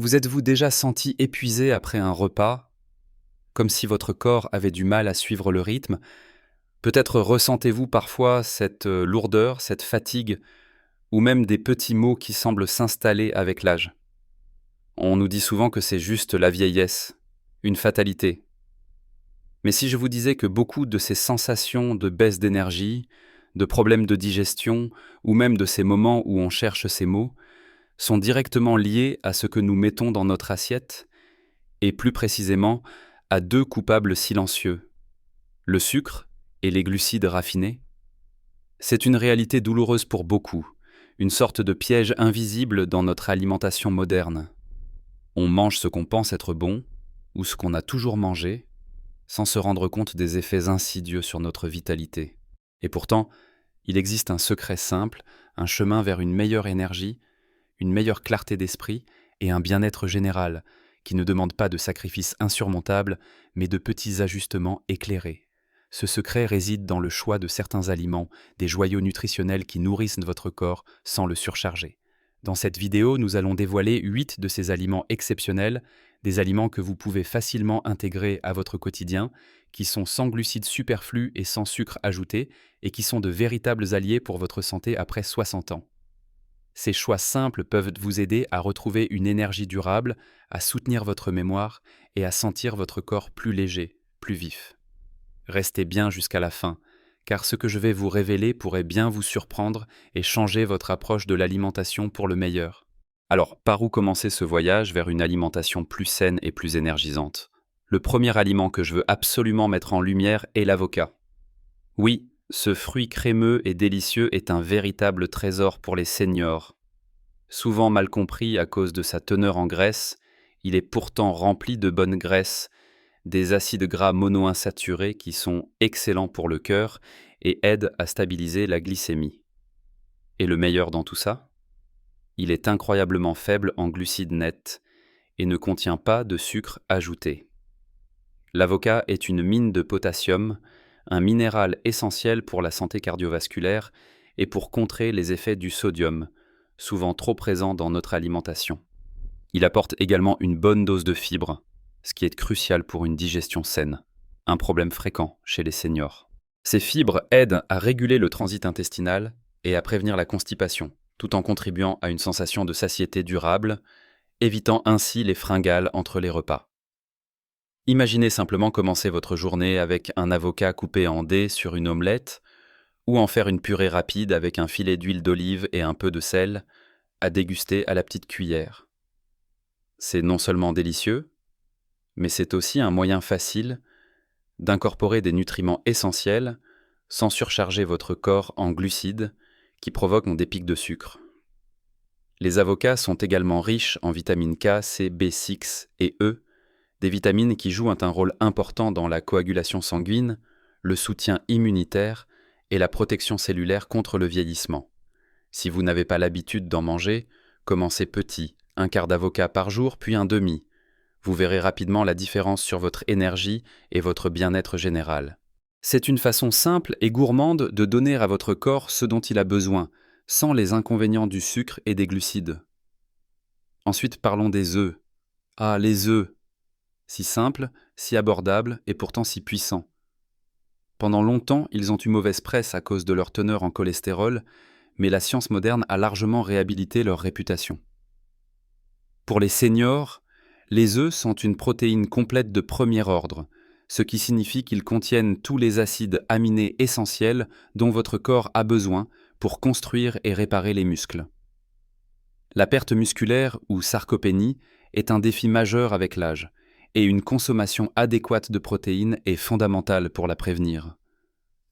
Vous êtes-vous déjà senti épuisé après un repas, comme si votre corps avait du mal à suivre le rythme? Peut-être ressentez-vous parfois cette lourdeur, cette fatigue, ou même des petits maux qui semblent s'installer avec l'âge. On nous dit souvent que c'est juste la vieillesse, une fatalité. Mais si je vous disais que beaucoup de ces sensations de baisse d'énergie, de problèmes de digestion, ou même de ces moments où on cherche ces maux, sont directement liés à ce que nous mettons dans notre assiette, et plus précisément à deux coupables silencieux, le sucre et les glucides raffinés. C'est une réalité douloureuse pour beaucoup, une sorte de piège invisible dans notre alimentation moderne. On mange ce qu'on pense être bon, ou ce qu'on a toujours mangé, sans se rendre compte des effets insidieux sur notre vitalité. Et pourtant, il existe un secret simple, un chemin vers une meilleure énergie, une meilleure clarté d'esprit et un bien-être général, qui ne demande pas de sacrifices insurmontables, mais de petits ajustements éclairés. Ce secret réside dans le choix de certains aliments, des joyaux nutritionnels qui nourrissent votre corps sans le surcharger. Dans cette vidéo, nous allons dévoiler 8 de ces aliments exceptionnels, des aliments que vous pouvez facilement intégrer à votre quotidien, qui sont sans glucides superflus et sans sucre ajouté, et qui sont de véritables alliés pour votre santé après 60 ans. Ces choix simples peuvent vous aider à retrouver une énergie durable, à soutenir votre mémoire et à sentir votre corps plus léger, plus vif. Restez bien jusqu'à la fin, car ce que je vais vous révéler pourrait bien vous surprendre et changer votre approche de l'alimentation pour le meilleur. Alors, par où commencer ce voyage vers une alimentation plus saine et plus énergisante? Le premier aliment que je veux absolument mettre en lumière est l'avocat. Oui, ce fruit crémeux et délicieux est un véritable trésor pour les seniors. Souvent mal compris à cause de sa teneur en graisse, il est pourtant rempli de bonnes graisses, des acides gras monoinsaturés qui sont excellents pour le cœur et aident à stabiliser la glycémie. Et le meilleur dans tout ça? Il est incroyablement faible en glucides nets et ne contient pas de sucre ajouté. L'avocat est une mine de potassium, un minéral essentiel pour la santé cardiovasculaire et pour contrer les effets du sodium, souvent trop présent dans notre alimentation. Il apporte également une bonne dose de fibres, ce qui est crucial pour une digestion saine, un problème fréquent chez les seniors. Ces fibres aident à réguler le transit intestinal et à prévenir la constipation, tout en contribuant à une sensation de satiété durable, évitant ainsi les fringales entre les repas. Imaginez simplement commencer votre journée avec un avocat coupé en dés sur une omelette, ou en faire une purée rapide avec un filet d'huile d'olive et un peu de sel, à déguster à la petite cuillère. C'est non seulement délicieux, mais c'est aussi un moyen facile d'incorporer des nutriments essentiels sans surcharger votre corps en glucides qui provoquent des pics de sucre. Les avocats sont également riches en vitamines K, C, B6 et E, des vitamines qui jouent un rôle important dans la coagulation sanguine, le soutien immunitaire et la protection cellulaire contre le vieillissement. Si vous n'avez pas l'habitude d'en manger, commencez petit, un quart d'avocat par jour, puis un demi. Vous verrez rapidement la différence sur votre énergie et votre bien-être général. C'est une façon simple et gourmande de donner à votre corps ce dont il a besoin, sans les inconvénients du sucre et des glucides. Ensuite, parlons des œufs. Ah, les œufs! Si simples, si abordables et pourtant si puissants. Pendant longtemps, ils ont eu mauvaise presse à cause de leur teneur en cholestérol, mais la science moderne a largement réhabilité leur réputation. Pour les seniors, les œufs sont une protéine complète de premier ordre, ce qui signifie qu'ils contiennent tous les acides aminés essentiels dont votre corps a besoin pour construire et réparer les muscles. La perte musculaire ou sarcopénie est un défi majeur avec l'âge, et une consommation adéquate de protéines est fondamentale pour la prévenir.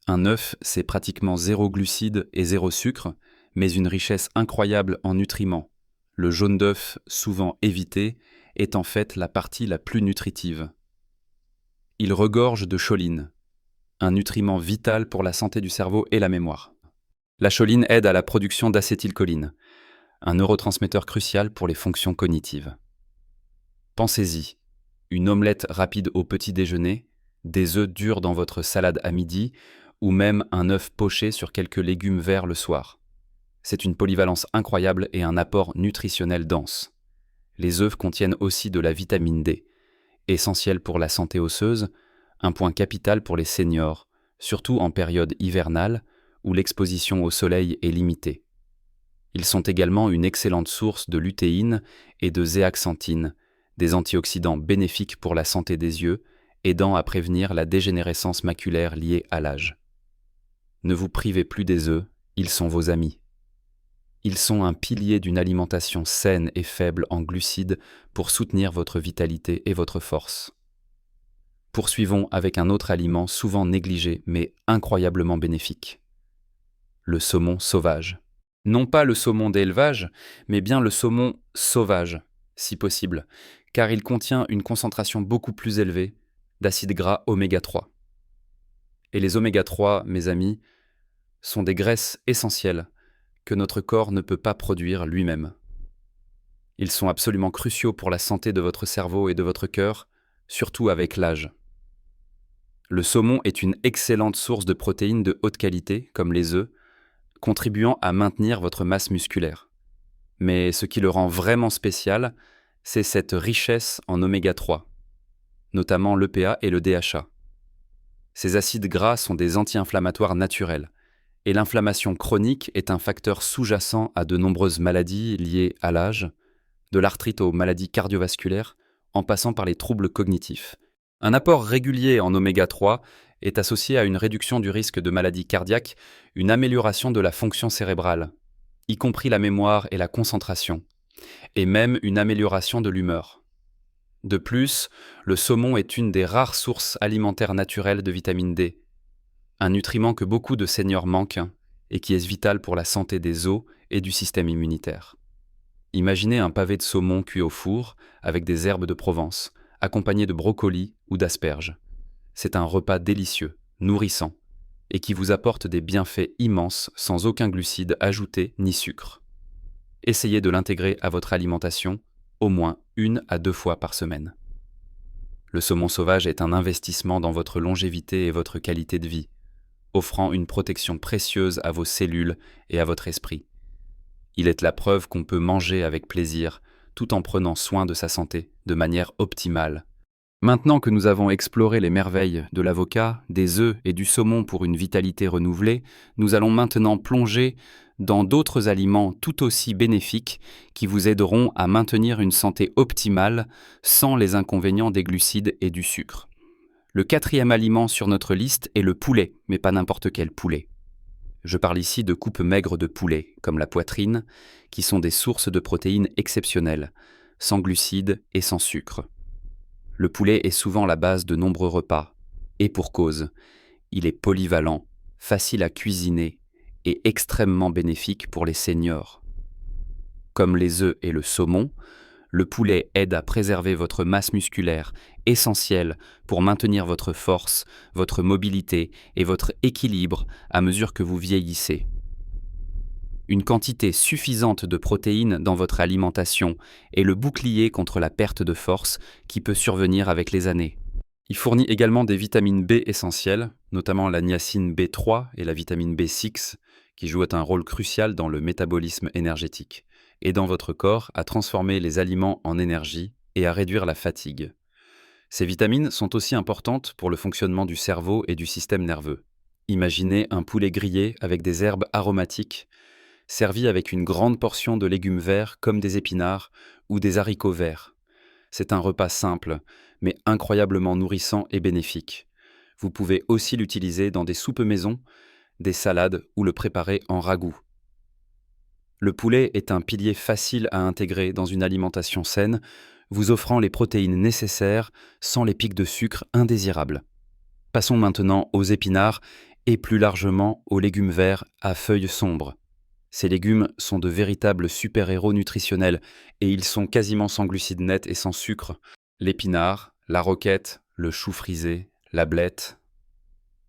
Un œuf, c'est pratiquement 0 glucides et 0 sucre, mais une richesse incroyable en nutriments. Le jaune d'œuf, souvent évité, est en fait la partie la plus nutritive. Il regorge de choline, un nutriment vital pour la santé du cerveau et la mémoire. La choline aide à la production d'acétylcholine, un neurotransmetteur crucial pour les fonctions cognitives. Pensez-y, une omelette rapide au petit déjeuner, des œufs durs dans votre salade à midi, ou même un œuf poché sur quelques légumes verts le soir. C'est une polyvalence incroyable et un apport nutritionnel dense. Les œufs contiennent aussi de la vitamine D, essentielle pour la santé osseuse, un point capital pour les seniors, surtout en période hivernale où l'exposition au soleil est limitée. Ils sont également une excellente source de lutéine et de zéaxanthine, des antioxydants bénéfiques pour la santé des yeux, aidant à prévenir la dégénérescence maculaire liée à l'âge. Ne vous privez plus des œufs, ils sont vos amis. Ils sont un pilier d'une alimentation saine et faible en glucides pour soutenir votre vitalité et votre force. Poursuivons avec un autre aliment souvent négligé mais incroyablement bénéfique. Le saumon sauvage. Non pas le saumon d'élevage, mais bien le saumon sauvage, si possible, car il contient une concentration beaucoup plus élevée d'acides gras oméga 3. Et les oméga 3, mes amis, sont des graisses essentielles que notre corps ne peut pas produire lui-même. Ils sont absolument cruciaux pour la santé de votre cerveau et de votre cœur, surtout avec l'âge. Le saumon est une excellente source de protéines de haute qualité, comme les œufs, contribuant à maintenir votre masse musculaire. Mais ce qui le rend vraiment spécial, c'est cette richesse en oméga 3, notamment l'EPA et le DHA. Ces acides gras sont des anti-inflammatoires naturels, et l'inflammation chronique est un facteur sous-jacent à de nombreuses maladies liées à l'âge, de l'arthrite aux maladies cardiovasculaires, en passant par les troubles cognitifs. Un apport régulier en oméga 3 est associé à une réduction du risque de maladies cardiaques, une amélioration de la fonction cérébrale, y compris la mémoire et la concentration, et même une amélioration de l'humeur. De plus, le saumon est une des rares sources alimentaires naturelles de vitamine D, un nutriment que beaucoup de seniors manquent et qui est vital pour la santé des os et du système immunitaire. Imaginez un pavé de saumon cuit au four avec des herbes de Provence, accompagné de brocolis ou d'asperges. C'est un repas délicieux, nourrissant, et qui vous apporte des bienfaits immenses sans aucun glucide ajouté ni sucre. Essayez de l'intégrer à votre alimentation au moins 1 à 2 fois par semaine. Le saumon sauvage est un investissement dans votre longévité et votre qualité de vie, offrant une protection précieuse à vos cellules et à votre esprit. Il est la preuve qu'on peut manger avec plaisir, tout en prenant soin de sa santé de manière optimale. Maintenant que nous avons exploré les merveilles de l'avocat, des œufs et du saumon pour une vitalité renouvelée, nous allons maintenant plonger dans d'autres aliments tout aussi bénéfiques qui vous aideront à maintenir une santé optimale sans les inconvénients des glucides et du sucre. Le 4e aliment sur notre liste est le poulet, mais pas n'importe quel poulet. Je parle ici de coupes maigres de poulet, comme la poitrine, qui sont des sources de protéines exceptionnelles, sans glucides et sans sucre. Le poulet est souvent la base de nombreux repas, et pour cause, il est polyvalent, facile à cuisiner et extrêmement bénéfique pour les seniors. Comme les œufs et le saumon, le poulet aide à préserver votre masse musculaire, essentielle pour maintenir votre force, votre mobilité et votre équilibre à mesure que vous vieillissez. Une quantité suffisante de protéines dans votre alimentation est le bouclier contre la perte de force qui peut survenir avec les années. Il fournit également des vitamines B essentielles, notamment la niacine B3 et la vitamine B6, qui jouent un rôle crucial dans le métabolisme énergétique, aidant votre corps à transformer les aliments en énergie et à réduire la fatigue. Ces vitamines sont aussi importantes pour le fonctionnement du cerveau et du système nerveux. Imaginez un poulet grillé avec des herbes aromatiques, servi avec une grande portion de légumes verts comme des épinards ou des haricots verts. C'est un repas simple, mais incroyablement nourrissant et bénéfique. Vous pouvez aussi l'utiliser dans des soupes maison, des salades ou le préparer en ragoût. Le poulet est un pilier facile à intégrer dans une alimentation saine, vous offrant les protéines nécessaires sans les pics de sucre indésirables. Passons maintenant aux épinards et plus largement aux légumes verts à feuilles sombres. Ces légumes sont de véritables super-héros nutritionnels et ils sont quasiment sans glucides nets et sans sucre. L'épinard, la roquette, le chou frisé, la blette,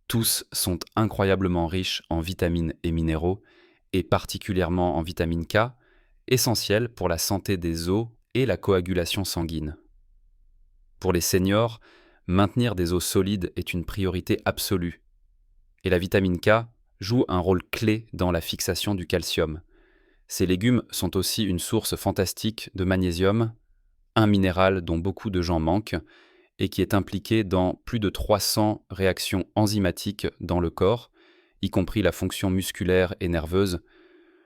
tous sont incroyablement riches en vitamines et minéraux, et particulièrement en vitamine K, essentielle pour la santé des os et la coagulation sanguine. Pour les seniors, maintenir des os solides est une priorité absolue, et la vitamine K joue un rôle clé dans la fixation du calcium. Ces légumes sont aussi une source fantastique de magnésium, un minéral dont beaucoup de gens manquent et qui est impliqué dans plus de 300 réactions enzymatiques dans le corps, y compris la fonction musculaire et nerveuse,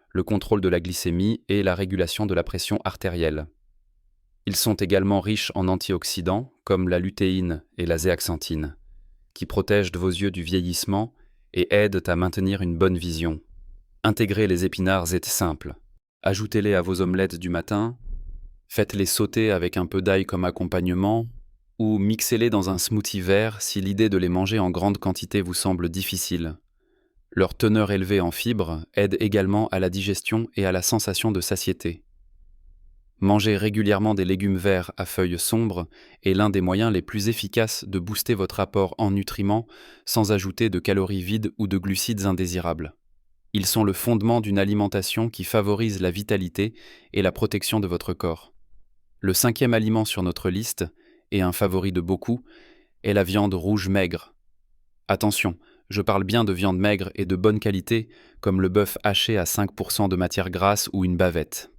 le contrôle de la glycémie et la régulation de la pression artérielle. Ils sont également riches en antioxydants, comme la lutéine et la zéaxanthine, qui protègent vos yeux du vieillissement et aident à maintenir une bonne vision. Intégrer les épinards est simple. Ajoutez-les à vos omelettes du matin, faites-les sauter avec un peu d'ail comme accompagnement, ou mixez-les dans un smoothie vert si l'idée de les manger en grande quantité vous semble difficile. Leur teneur élevée en fibres aide également à la digestion et à la sensation de satiété. Manger régulièrement des légumes verts à feuilles sombres est l'un des moyens les plus efficaces de booster votre apport en nutriments sans ajouter de calories vides ou de glucides indésirables. Ils sont le fondement d'une alimentation qui favorise la vitalité et la protection de votre corps. Le 5e aliment sur notre liste, et un favori de beaucoup, est la viande rouge maigre. Attention, je parle bien de viande maigre et de bonne qualité, comme le bœuf haché à 5% de matière grasse ou une bavette.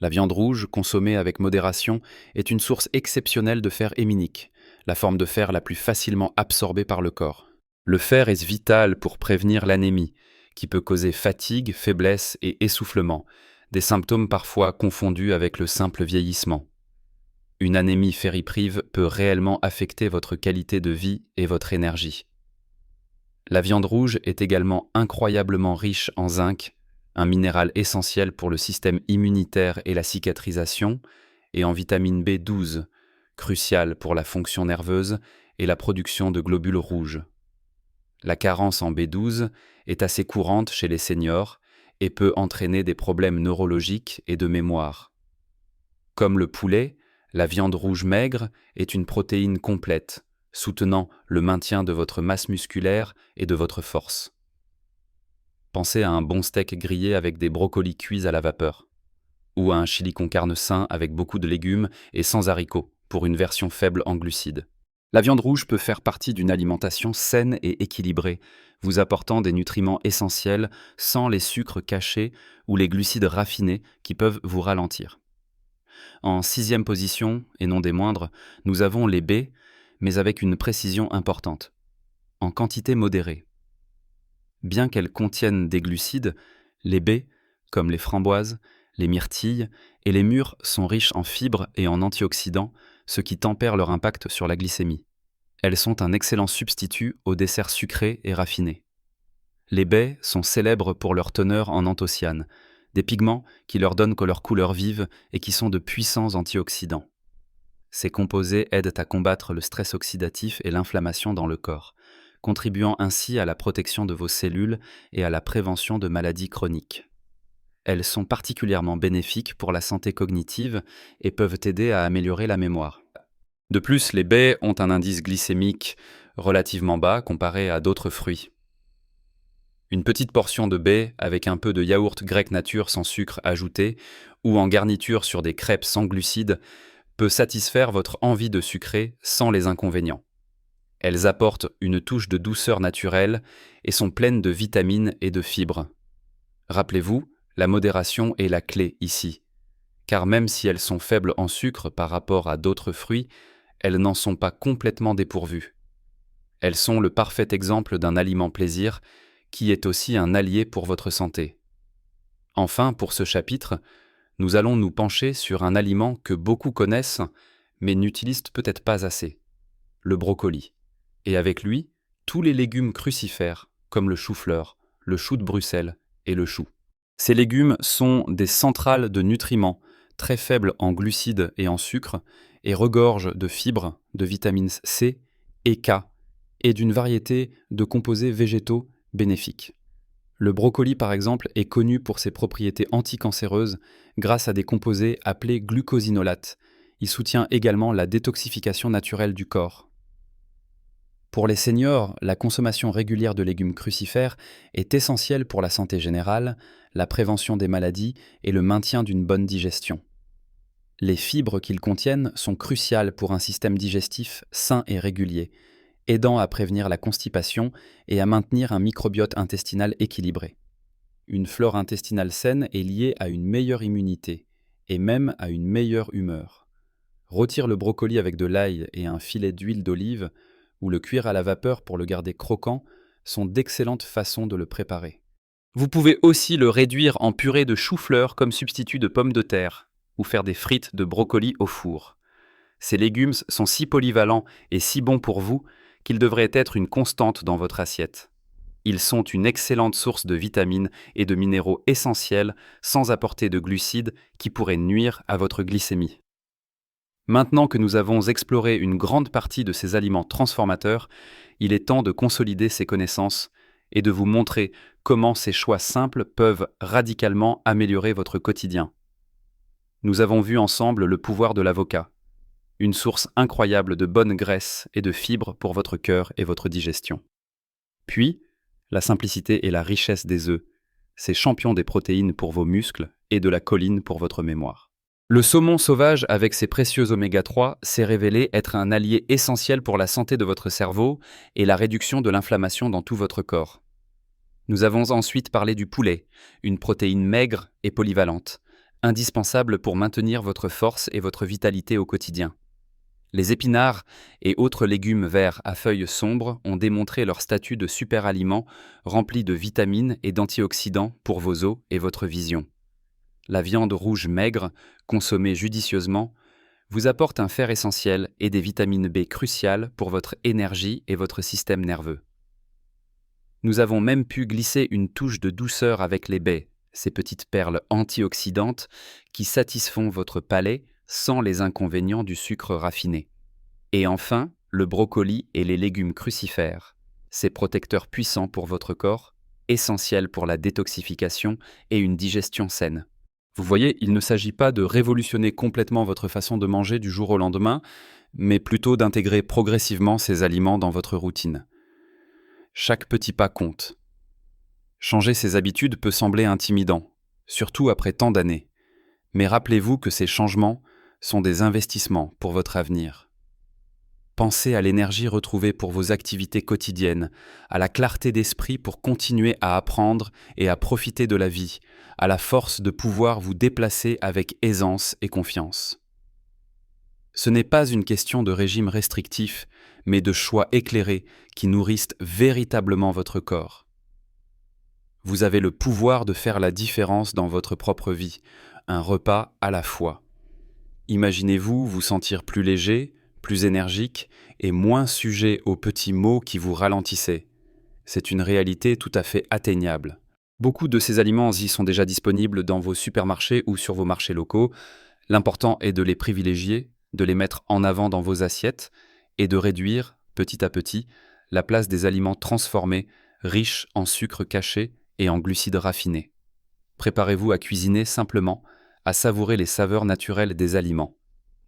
La viande rouge, consommée avec modération, est une source exceptionnelle de fer héminique, la forme de fer la plus facilement absorbée par le corps. Le fer est vital pour prévenir l'anémie, qui peut causer fatigue, faiblesse et essoufflement, des symptômes parfois confondus avec le simple vieillissement. Une anémie ferriprive peut réellement affecter votre qualité de vie et votre énergie. La viande rouge est également incroyablement riche en zinc, un minéral essentiel pour le système immunitaire et la cicatrisation, et en vitamine B12, cruciale pour la fonction nerveuse et la production de globules rouges. La carence en B12 est assez courante chez les seniors et peut entraîner des problèmes neurologiques et de mémoire. Comme le poulet, la viande rouge maigre est une protéine complète, soutenant le maintien de votre masse musculaire et de votre force. Pensez à un bon steak grillé avec des brocolis cuits à la vapeur, ou à un chili con carne sain avec beaucoup de légumes et sans haricots, pour une version faible en glucides. La viande rouge peut faire partie d'une alimentation saine et équilibrée, vous apportant des nutriments essentiels sans les sucres cachés ou les glucides raffinés qui peuvent vous ralentir. En 6e position, et non des moindres, nous avons les baies, mais avec une précision importante, en quantité modérée. Bien qu'elles contiennent des glucides, les baies, comme les framboises, les myrtilles et les mûres sont riches en fibres et en antioxydants, ce qui tempère leur impact sur la glycémie. Elles sont un excellent substitut aux desserts sucrés et raffinés. Les baies sont célèbres pour leur teneur en anthocyanes, des pigments qui leur donnent leur couleur vive et qui sont de puissants antioxydants. Ces composés aident à combattre le stress oxydatif et l'inflammation dans le corps, contribuant ainsi à la protection de vos cellules et à la prévention de maladies chroniques. Elles sont particulièrement bénéfiques pour la santé cognitive et peuvent aider à améliorer la mémoire. De plus, les baies ont un indice glycémique relativement bas comparé à d'autres fruits. Une petite portion de baies avec un peu de yaourt grec nature sans sucre ajouté ou en garniture sur des crêpes sans glucides peut satisfaire votre envie de sucrer sans les inconvénients. Elles apportent une touche de douceur naturelle et sont pleines de vitamines et de fibres. Rappelez-vous, la modération est la clé ici, car même si elles sont faibles en sucre par rapport à d'autres fruits, elles n'en sont pas complètement dépourvues. Elles sont le parfait exemple d'un aliment plaisir qui est aussi un allié pour votre santé. Enfin, pour ce chapitre, nous allons nous pencher sur un aliment que beaucoup connaissent, mais n'utilisent peut-être pas assez, le brocoli. Et avec lui, tous les légumes crucifères, comme le chou-fleur, le chou de Bruxelles et le chou. Ces légumes sont des centrales de nutriments, très faibles en glucides et en sucre, et regorgent de fibres, de vitamines C et K, et d'une variété de composés végétaux bénéfiques. Le brocoli, par exemple, est connu pour ses propriétés anticancéreuses grâce à des composés appelés glucosinolates. Il soutient également la détoxification naturelle du corps. Pour les seniors, la consommation régulière de légumes crucifères est essentielle pour la santé générale, la prévention des maladies et le maintien d'une bonne digestion. Les fibres qu'ils contiennent sont cruciales pour un système digestif sain et régulier, aidant à prévenir la constipation et à maintenir un microbiote intestinal équilibré. Une flore intestinale saine est liée à une meilleure immunité et même à une meilleure humeur. Rôtir le brocoli avec de l'ail et un filet d'huile d'olive, ou le cuire à la vapeur pour le garder croquant, sont d'excellentes façons de le préparer. Vous pouvez aussi le réduire en purée de chou-fleur comme substitut de pommes de terre, ou faire des frites de brocoli au four. Ces légumes sont si polyvalents et si bons pour vous qu'ils devraient être une constante dans votre assiette. Ils sont une excellente source de vitamines et de minéraux essentiels sans apporter de glucides qui pourraient nuire à votre glycémie. Maintenant que nous avons exploré une grande partie de ces aliments transformateurs, il est temps de consolider ces connaissances et de vous montrer comment ces choix simples peuvent radicalement améliorer votre quotidien. Nous avons vu ensemble le pouvoir de l'avocat, une source incroyable de bonnes graisses et de fibres pour votre cœur et votre digestion. Puis, la simplicité et la richesse des œufs, ces champions des protéines pour vos muscles et de la choline pour votre mémoire. Le saumon sauvage avec ses précieux oméga 3 s'est révélé être un allié essentiel pour la santé de votre cerveau et la réduction de l'inflammation dans tout votre corps. Nous avons ensuite parlé du poulet, une protéine maigre et polyvalente, indispensable pour maintenir votre force et votre vitalité au quotidien. Les épinards et autres légumes verts à feuilles sombres ont démontré leur statut de super-aliment rempli de vitamines et d'antioxydants pour vos os et votre vision. La viande rouge maigre, consommée judicieusement, vous apporte un fer essentiel et des vitamines B cruciales pour votre énergie et votre système nerveux. Nous avons même pu glisser une touche de douceur avec les baies, ces petites perles antioxydantes qui satisfont votre palais sans les inconvénients du sucre raffiné. Et enfin, le brocoli et les légumes crucifères, ces protecteurs puissants pour votre corps, essentiels pour la détoxification et une digestion saine. Vous voyez, il ne s'agit pas de révolutionner complètement votre façon de manger du jour au lendemain, mais plutôt d'intégrer progressivement ces aliments dans votre routine. Chaque petit pas compte. Changer ses habitudes peut sembler intimidant, surtout après tant d'années. Mais rappelez-vous que ces changements sont des investissements pour votre avenir. Pensez à l'énergie retrouvée pour vos activités quotidiennes, à la clarté d'esprit pour continuer à apprendre et à profiter de la vie, à la force de pouvoir vous déplacer avec aisance et confiance. Ce n'est pas une question de régime restrictif, mais de choix éclairés qui nourrissent véritablement votre corps. Vous avez le pouvoir de faire la différence dans votre propre vie, un repas à la fois. Imaginez-vous vous sentir plus léger, plus énergique et moins sujet aux petits maux qui vous ralentissaient. C'est une réalité tout à fait atteignable. Beaucoup de ces aliments y sont déjà disponibles dans vos supermarchés ou sur vos marchés locaux. L'important est de les privilégier, de les mettre en avant dans vos assiettes et de réduire, petit à petit, la place des aliments transformés, riches en sucre caché et en glucides raffinés. Préparez-vous à cuisiner simplement, à savourer les saveurs naturelles des aliments.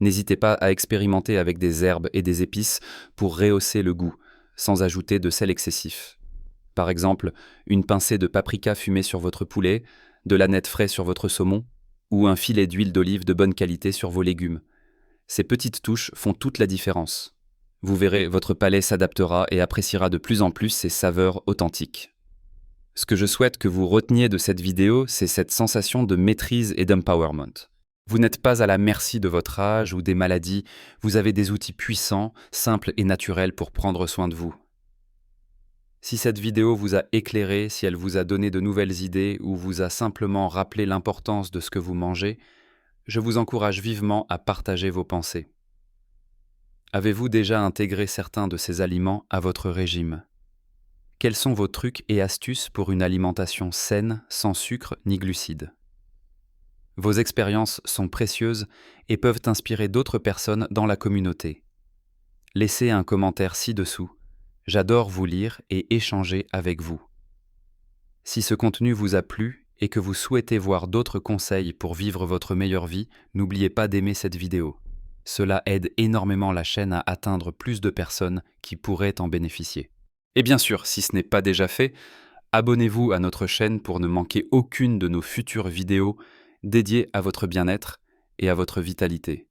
N'hésitez pas à expérimenter avec des herbes et des épices pour rehausser le goût, sans ajouter de sel excessif. Par exemple, une pincée de paprika fumée sur votre poulet, de l'aneth frais sur votre saumon, ou un filet d'huile d'olive de bonne qualité sur vos légumes. Ces petites touches font toute la différence. Vous verrez, votre palais s'adaptera et appréciera de plus en plus ces saveurs authentiques. Ce que je souhaite que vous reteniez de cette vidéo, c'est cette sensation de maîtrise et d'empowerment. Vous n'êtes pas à la merci de votre âge ou des maladies, vous avez des outils puissants, simples et naturels pour prendre soin de vous. Si cette vidéo vous a éclairé, si elle vous a donné de nouvelles idées ou vous a simplement rappelé l'importance de ce que vous mangez, je vous encourage vivement à partager vos pensées. Avez-vous déjà intégré certains de ces aliments à votre régime ? Quels sont vos trucs et astuces pour une alimentation saine, sans sucre ni glucides ? Vos expériences sont précieuses et peuvent inspirer d'autres personnes dans la communauté. Laissez un commentaire ci-dessous. J'adore vous lire et échanger avec vous. Si ce contenu vous a plu et que vous souhaitez voir d'autres conseils pour vivre votre meilleure vie, n'oubliez pas d'aimer cette vidéo. Cela aide énormément la chaîne à atteindre plus de personnes qui pourraient en bénéficier. Et bien sûr, si ce n'est pas déjà fait, abonnez-vous à notre chaîne pour ne manquer aucune de nos futures vidéos dédiées à votre bien-être et à votre vitalité.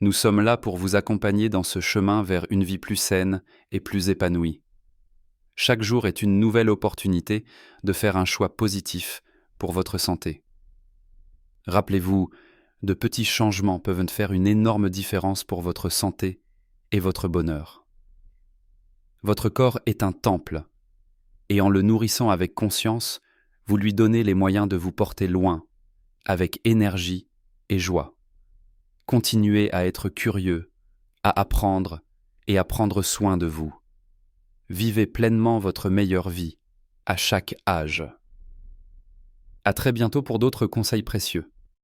Nous sommes là pour vous accompagner dans ce chemin vers une vie plus saine et plus épanouie. Chaque jour est une nouvelle opportunité de faire un choix positif pour votre santé. Rappelez-vous, de petits changements peuvent faire une énorme différence pour votre santé et votre bonheur. Votre corps est un temple, et en le nourrissant avec conscience, vous lui donnez les moyens de vous porter loin, avec énergie et joie. Continuez à être curieux, à apprendre et à prendre soin de vous. Vivez pleinement votre meilleure vie, à chaque âge. À très bientôt pour d'autres conseils précieux.